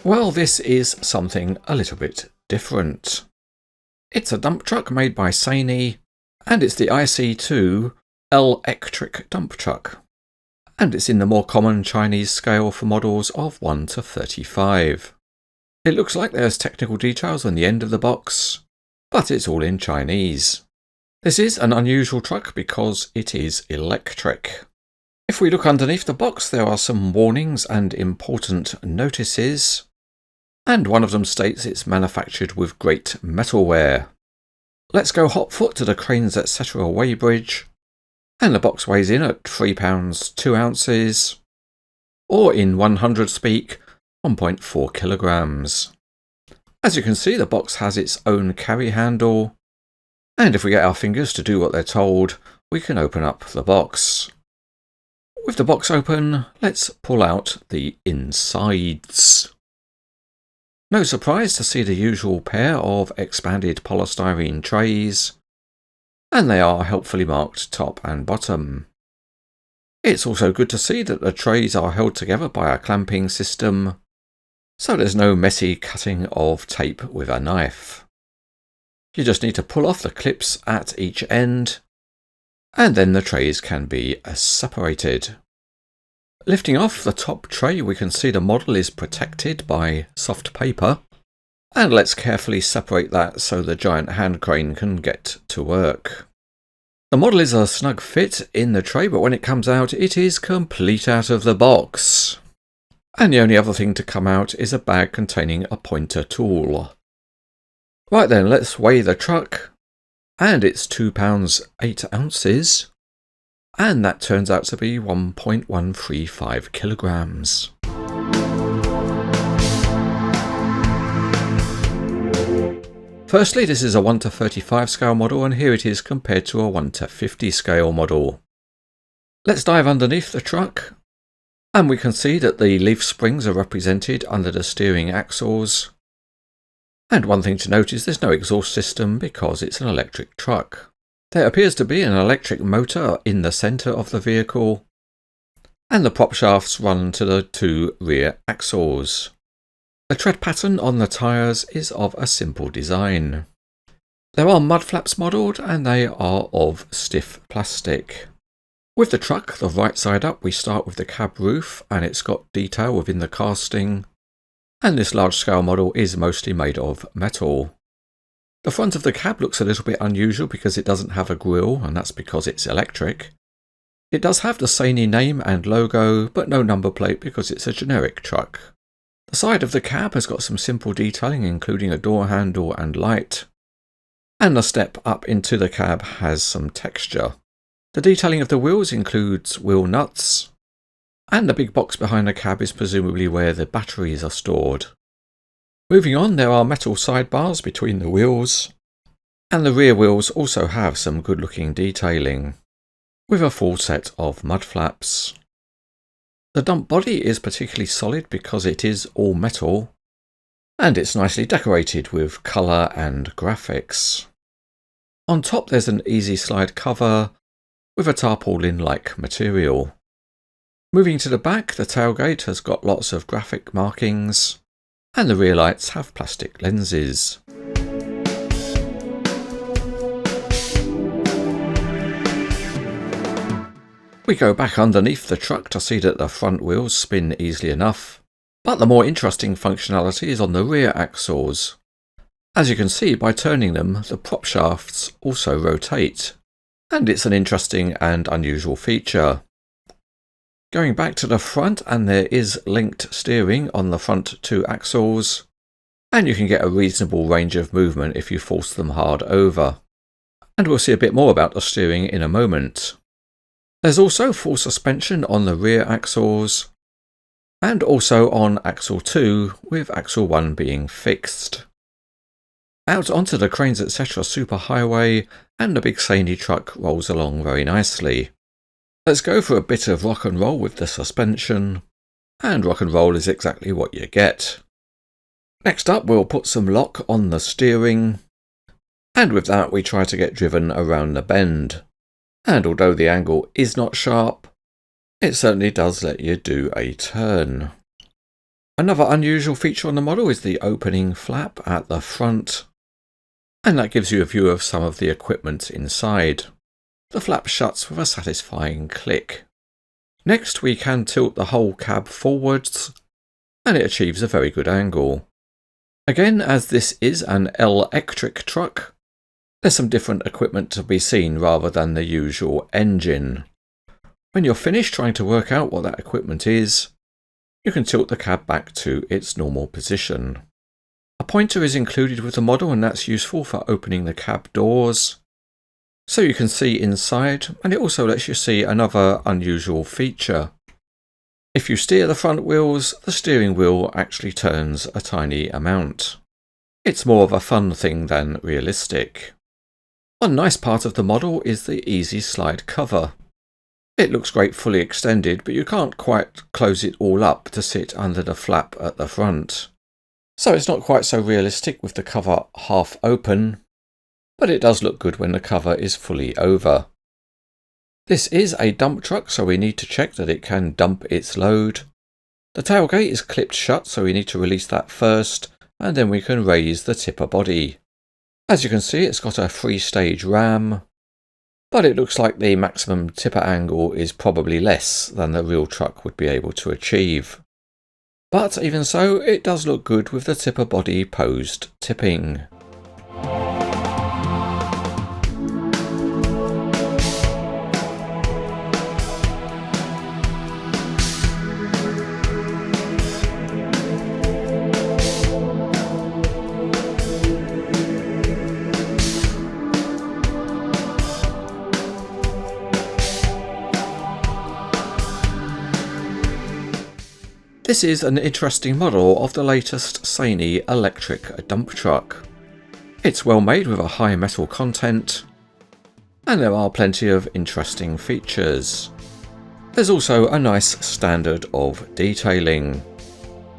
Well, this is something a little bit different. It's a dump truck made by Sany, and it's the iSEE2 electric dump truck. And it's in the more common Chinese scale for models of 1 to 35. It looks like there's technical details on the end of the box, but it's all in Chinese. This is an unusual truck because it is electric. If we look underneath the box, there are some warnings and important notices, and one of them states it's manufactured with great metalware. Let's go hot foot to the Cranes etc. weighbridge, and the box weighs in at £3 2 ounces, or in 100 speak, 1.4 kilograms. As you can see, the box has its own carry handle, and if we get our fingers to do what they're told, we can open up the box. With the box open, let's pull out the insides. No surprise to see the usual pair of expanded polystyrene trays, and they are helpfully marked top and bottom. It's also good to see that the trays are held together by a clamping system, so there's no messy cutting of tape with a knife. You just need to pull off the clips at each end, and then the trays can be separated. Lifting off the top tray, we can see the model is protected by soft paper, and let's carefully separate that so the giant hand crane can get to work. The model is a snug fit in the tray, but when it comes out, it is complete out of the box. And the only other thing to come out is a bag containing a pointer tool. Right then, let's weigh the truck, and it's £2 8 ounces, and that turns out to be 1.135 kilograms. Firstly, this is a 1 to 35 scale model, and here it is compared to a 1 to 50 scale model. Let's dive underneath the truck, and we can see that the leaf springs are represented under the steering axles. And one thing to note is there's no exhaust system because it's an electric truck. There appears to be an electric motor in the centre of the vehicle, and the prop shafts run to the 2 rear axles. The tread pattern on the tyres is of a simple design. There are mud flaps modelled, and they are of stiff plastic. With the truck, the right side up, we start with the cab roof, and it's got detail within the casting, and this large scale model is mostly made of metal. The front of the cab looks a little bit unusual because it doesn't have a grille, and that's because it's electric. It does have the Sany name and logo, but no number plate because it's a generic truck. The side of the cab has got some simple detailing, including a door handle and light, and the step up into the cab has some texture. The detailing of the wheels includes wheel nuts, and the big box behind the cab is presumably where the batteries are stored. Moving on, there are metal sidebars between the wheels, and the rear wheels also have some good looking detailing, with a full set of mud flaps. The dump body is particularly solid because it is all metal, and it's nicely decorated with colour and graphics. On top there's an easy slide cover with a tarpaulin-like material. Moving to the back, the tailgate has got lots of graphic markings, and the rear lights have plastic lenses. We go back underneath the truck to see that the front wheels spin easily enough, but the more interesting functionality is on the rear axles. As you can see, by turning them, the prop shafts also rotate, and it's an interesting and unusual feature. Going back to the front, and there is linked steering on the front 2 axles, and you can get a reasonable range of movement if you force them hard over. And we'll see a bit more about the steering in a moment. There's also full suspension on the rear axles, and also on axle 2, with axle 1 being fixed. Out onto the Cranes etc. superhighway, and the big Sany truck rolls along very nicely. Let's go for a bit of rock and roll with the suspension, and rock and roll is exactly what you get. Next up, we'll put some lock on the steering, and with that we try to get driven around the bend. And although the angle is not sharp, it certainly does let you do a turn. Another unusual feature on the model is the opening flap at the front, and that gives you a view of some of the equipment inside. The flap shuts with a satisfying click. Next, we can tilt the whole cab forwards, and it achieves a very good angle. Again, as this is an electric truck, there's some different equipment to be seen rather than the usual engine. When you're finished trying to work out what that equipment is, you can tilt the cab back to its normal position. A pointer is included with the model, and that's useful for opening the cab doors, so you can see inside, and it also lets you see another unusual feature. If you steer the front wheels, the steering wheel actually turns a tiny amount. It's more of a fun thing than realistic. One nice part of the model is the easy slide cover. It looks great fully extended, but you can't quite close it all up to sit under the flap at the front. So it's not quite so realistic with the cover half open, but it does look good when the cover is fully over. This is a dump truck, so we need to check that it can dump its load. The tailgate is clipped shut, so we need to release that first, and then we can raise the tipper body. As you can see, it's got a 3-stage ram, but it looks like the maximum tipper angle is probably less than the real truck would be able to achieve. But even so, it does look good with the tipper body posed tipping. This is an interesting model of the latest Sany electric dump truck. It's well made with a high metal content, and there are plenty of interesting features. There's also a nice standard of detailing.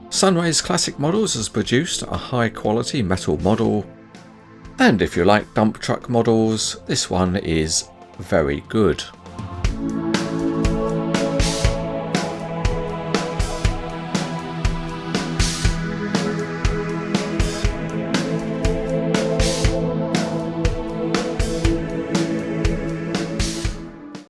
Sunraise Classic Models has produced a high quality metal model, and if you like dump truck models, this one is very good.